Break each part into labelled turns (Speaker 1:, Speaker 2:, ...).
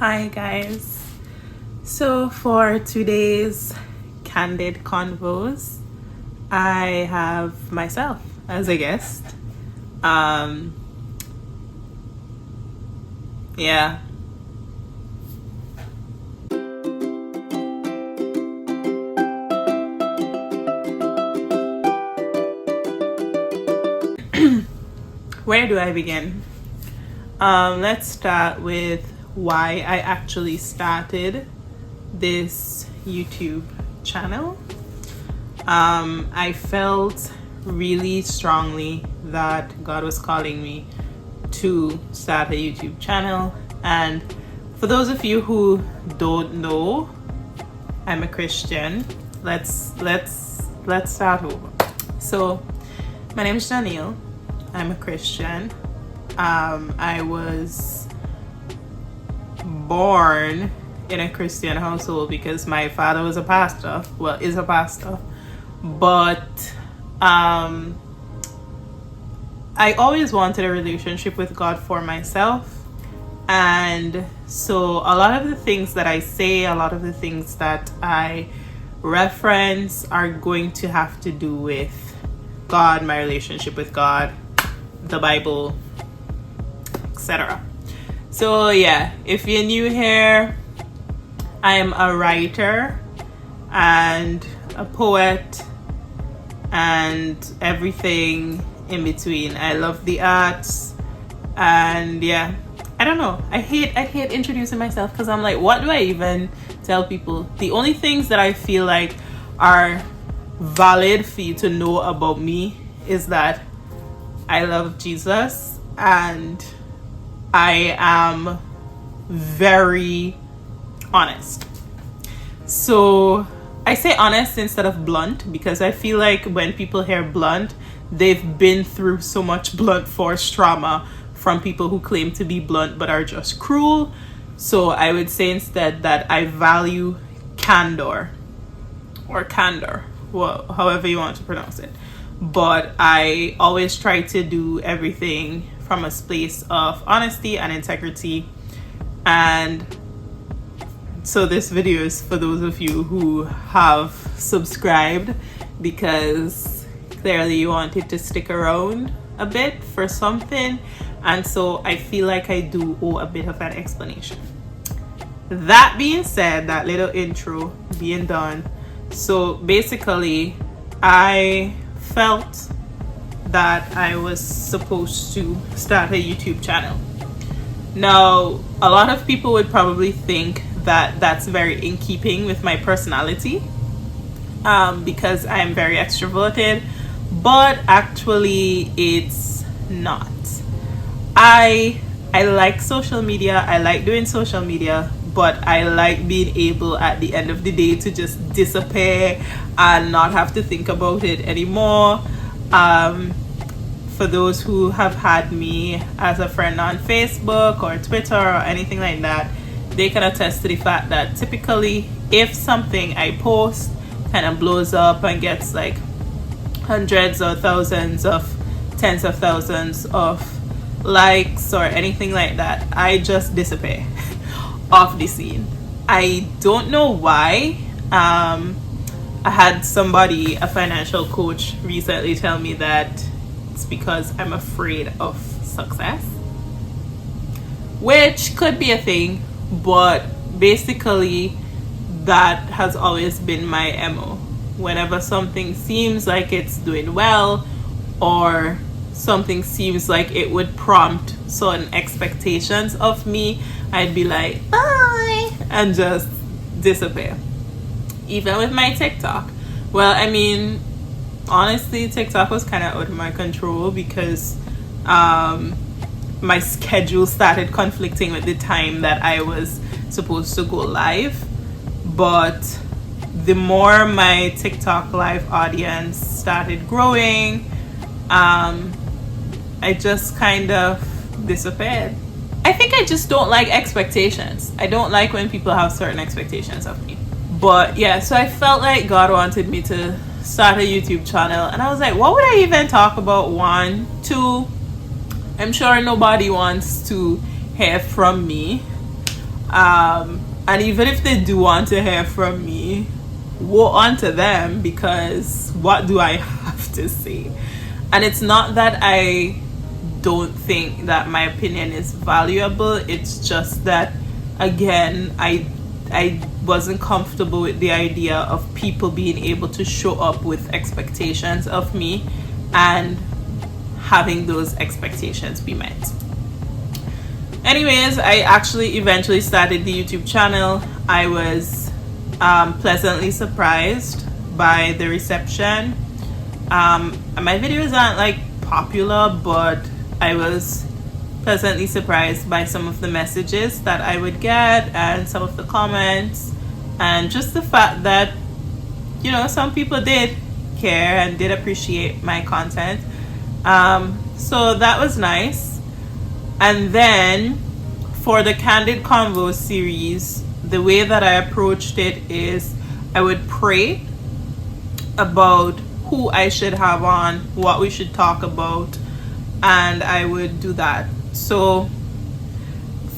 Speaker 1: Hi guys. So for today's Candid Convos, I have myself as a guest. Yeah. Where do I begin? Let's start with why I actually started this YouTube channel. I felt really strongly that God was calling me to start a YouTube channel, and for those of you who don't know, I'm a Christian. Let's start over. So my name is Danielle. I'm a Christian. I was born in a Christian household because my father was a pastor. Well, is a pastor. But I always wanted a relationship with God for myself. And so a lot of the things that I say, a lot of the things that I reference are going to have to do with God, my relationship with God, the Bible, etc. So yeah, if you're new here, I am a writer and a poet and everything in between. I love the arts, and yeah, I don't know. I hate introducing myself because I'm like, what do I even tell people? The only things that I feel like are valid for you to know about me is that I love Jesus and I am very honest. So I say honest instead of blunt because I feel like when people hear blunt, they've been through so much blunt force trauma from people who claim to be blunt but are just cruel. So I would say instead that I value candor or candor, well, however you want to pronounce it. But I always try to do everything from a place of honesty and integrity. And so this video is for those of you who have subscribed because clearly you wanted to stick around a bit for something. And so I feel like I do owe a bit of an explanation. That being said, that little intro being done, so basically I felt that I was supposed to start a YouTube channel. Now, a lot of people would probably think that that's very in keeping with my personality because I'm very extroverted, but actually it's not. I like social media. I like doing social media, but I like being able at the end of the day to just disappear and not have to think about it anymore. For those who have had me as a friend on Facebook or Twitter or anything like that, they can attest to the fact that typically if something I post kind of blows up and gets like hundreds or thousands of tens of thousands of likes or anything like that, I just disappear off the scene. I don't know why. I had somebody, a financial coach, recently tell me that it's because I'm afraid of success, which could be a thing, but basically that has always been my MO. Whenever something seems like it's doing well or something seems like it would prompt certain expectations of me, I'd be like, bye, and just disappear. Even with my TikTok. Well, I mean, honestly, TikTok was kind of out of my control because my schedule started conflicting with the time that I was supposed to go live. But the more my TikTok live audience started growing, I just kind of disappeared. I think I just don't like expectations. I don't like when people have certain expectations of me. But yeah, so I felt like God wanted me to start a YouTube channel, and I was like, what would I even talk about? 1, 2, I'm sure nobody wants to hear from me. And even if they do want to hear from me, woe unto them, because what do I have to say? And it's not that I don't think that my opinion is valuable. It's just that, again, I wasn't comfortable with the idea of people being able to show up with expectations of me and having those expectations be met. Anyways, I actually eventually started the YouTube channel. I was pleasantly surprised by the reception. My videos aren't like popular, but I was pleasantly surprised by some of the messages that I would get and some of the comments, and just the fact that, you know, some people did care and did appreciate my content. So that was nice. And then for the Candid Convos series, the way that I approached it is I would pray about who I should have on, what we should talk about, and I would do that. So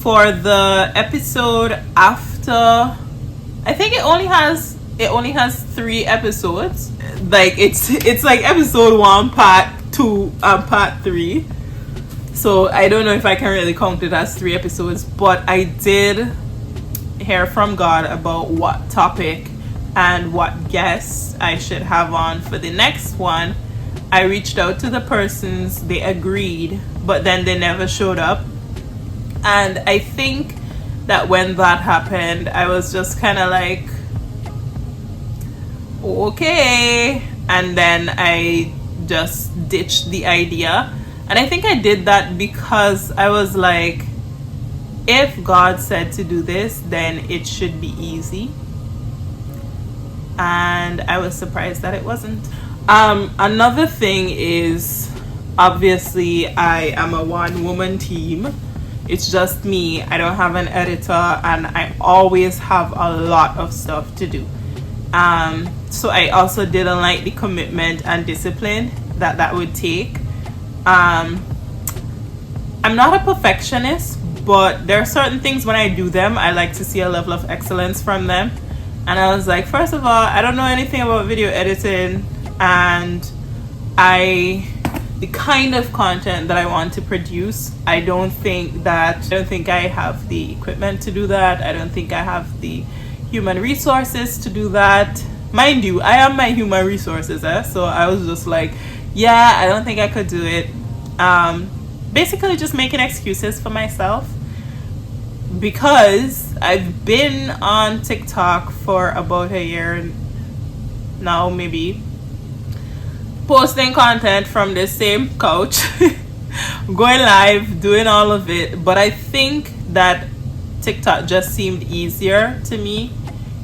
Speaker 1: for the episode after, I think it only has 3 episodes. Like it's like episode 1, part 2, part 3. So I don't know if I can really count it as 3 episodes, but I did hear from God about what topic and what guests I should have on for the next one. I reached out to the persons, they agreed, but then they never showed up. And I think that when that happened, I was just kind of like, okay. And then I just ditched the idea. And I think I did that because I was like, if God said to do this, then it should be easy. And I was surprised that it wasn't. Another thing is, obviously, I am a one-woman team. It's just me. I don't have an editor, and I always have a lot of stuff to do. So I also didn't like the commitment and discipline that would take. I'm not a perfectionist, but there are certain things when I do them, I like to see a level of excellence from them. And I was like, first of all, I don't know anything about video editing, and the kind of content that I want to produce, I don't think I have the equipment to do that. I don't think I have the human resources to do that. Mind you, I am my human resources, so I was just like, yeah, I don't think I could do it. Basically just making excuses for myself, because I've been on TikTok for about a year now, maybe, posting content from the same couch, going live, doing all of it. But I think that TikTok just seemed easier to me.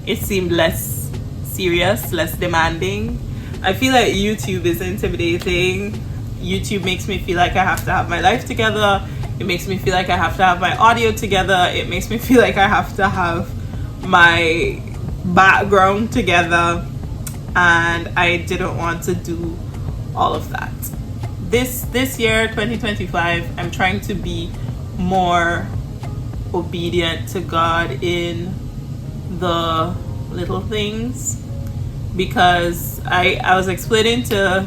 Speaker 1: It seemed less serious, less demanding. I feel like YouTube is intimidating. YouTube makes me feel like I have to have my life together. It makes me feel like I have to have my audio together. It makes me feel like I have to have my background together. And I didn't want to do all of that. This year, 2025, I'm trying to be more obedient to God in the little things, because I was explaining to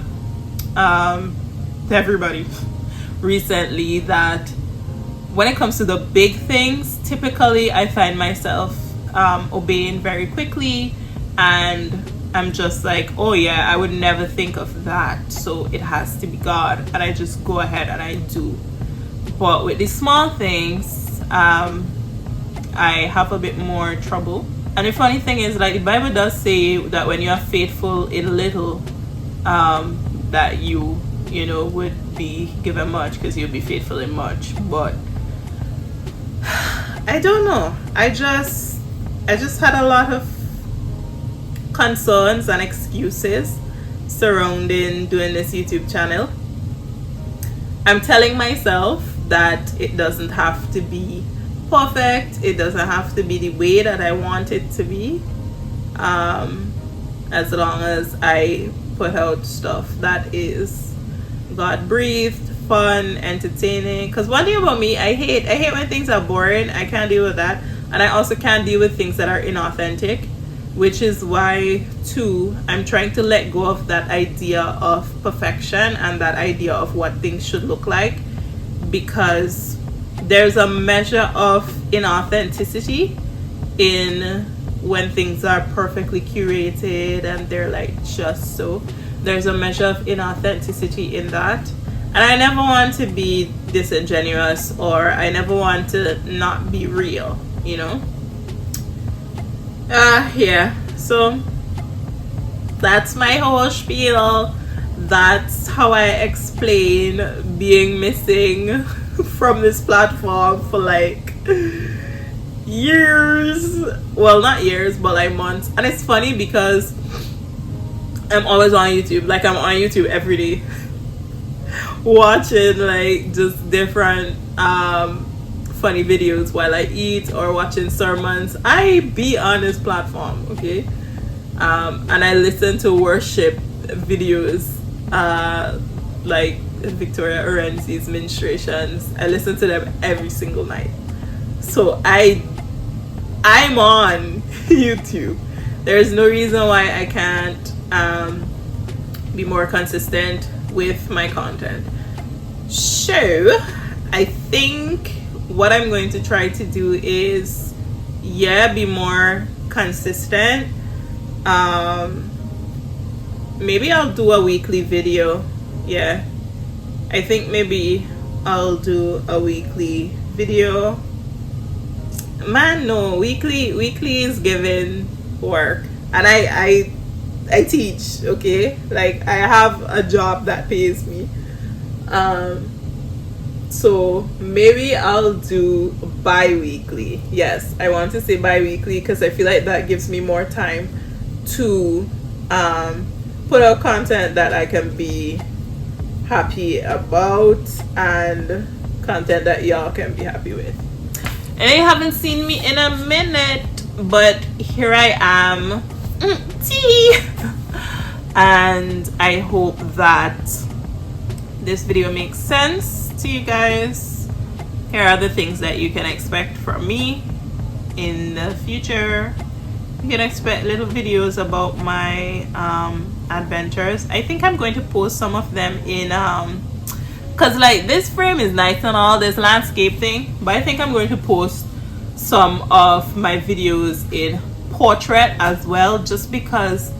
Speaker 1: everybody recently that when it comes to the big things, typically I find myself obeying very quickly, and I'm just like, oh yeah, I would never think of that, so it has to be God, and I just go ahead and I do. But with the small things, I have a bit more trouble. And the funny thing is, like, the Bible does say that when you are faithful in little, that you know would be given much, because you'll be faithful in much. But I don't know, I just had a lot of concerns and excuses surrounding doing this YouTube channel. I'm telling myself that it doesn't have to be perfect, it doesn't have to be the way that I want it to be, as long as I put out stuff that is God breathed, fun, entertaining. Because one thing about me, I hate when things are boring. I can't deal with that. and I also can't deal with things that are inauthentic, which is why too I'm trying to let go of that idea of perfection and that idea of what things should look like, because there's a measure of inauthenticity in when things are perfectly curated and they're like just so. There's a measure of inauthenticity in that, and I never want to be disingenuous, or I never want to not be real, you know. Yeah, so that's my whole spiel. That's how I explain being missing from this platform for like years. Well, not years, but like months. And it's funny because I'm always on YouTube. Like, I'm on YouTube every day watching like just different funny videos while I eat, or watching sermons. I be on this platform, okay? And I listen to worship videos, like Victoria Orenzi's ministrations. I listen to them every single night. So I'm on YouTube. There's no reason why I can't be more consistent with my content. So I think what I'm going to try to do is, yeah, be more consistent. Maybe I'll do a weekly video. Yeah, I think maybe I'll do a weekly video. Man, no, weekly is giving work, and I teach, okay? Like, I have a job that pays me. So maybe I'll do bi-weekly. Yes, I want to say bi-weekly because I feel like that gives me more time to put out content that I can be happy about, and content that y'all can be happy with. And you haven't seen me in a minute, but here I am. Tea. And I hope that this video makes sense to you guys. Here are the things that you can expect from me in the future. You can expect little videos about my adventures. I think I'm going to post some of them in because like this frame is nice and all this landscape thing, but I think I'm going to post some of my videos in portrait as well, just because,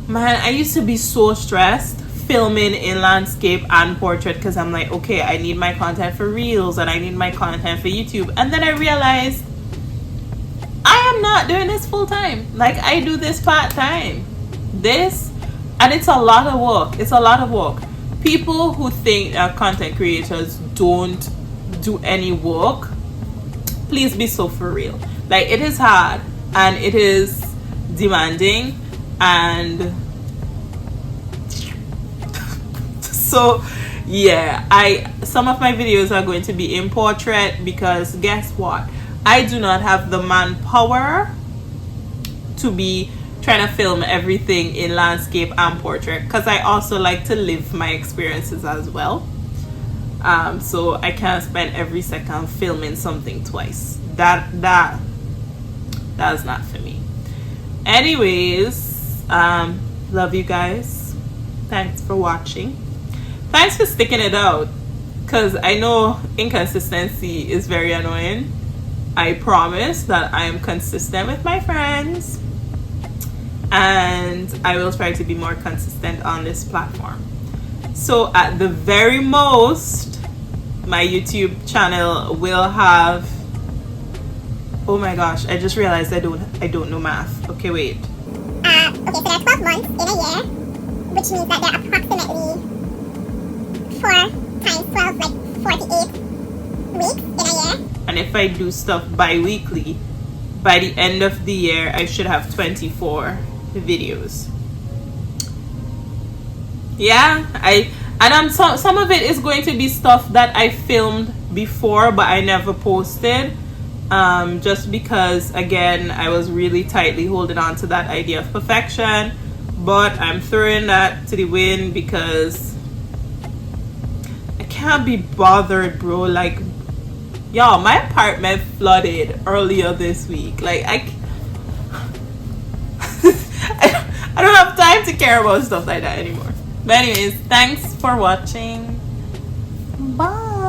Speaker 1: man, I used to be so stressed filming in landscape and portrait, because I'm like, okay, I need my content for reels and I need my content for YouTube. And then I realized I am not doing this full time. Like, I do this part time, and it's a lot of work. It's a lot of work. People who think that content creators don't do any work, please be so for real. Like, it is hard and it is demanding, and so yeah, some of my videos are going to be in portrait, because guess what, I do not have the manpower to be trying to film everything in landscape and portrait, because I also like to live my experiences as well. So I can't spend every second filming something twice. That's not for me. Anyways, love you guys. Thanks for watching. Thanks for sticking it out, because I know inconsistency is very annoying. I promise that I am consistent with my friends, and I will try to be more consistent on this platform. So at the very most, my YouTube channel will have, oh my gosh, I just realized I don't know math. Okay, wait.
Speaker 2: Okay, so there are 12 months in a year, which means that there are approximately 4 times 12, like 48 weeks in a year.
Speaker 1: And if I do stuff bi-weekly, by the end of the year, I should have 24 videos. Yeah, some of it is going to be stuff that I filmed before but I never posted, just because, again, I was really tightly holding on to that idea of perfection. But I'm throwing that to the wind because I can't be bothered, bro. Like, Y'all, my apartment flooded earlier this week. Like, I don't have time to care about stuff like that anymore. But anyways, thanks for watching. Bye.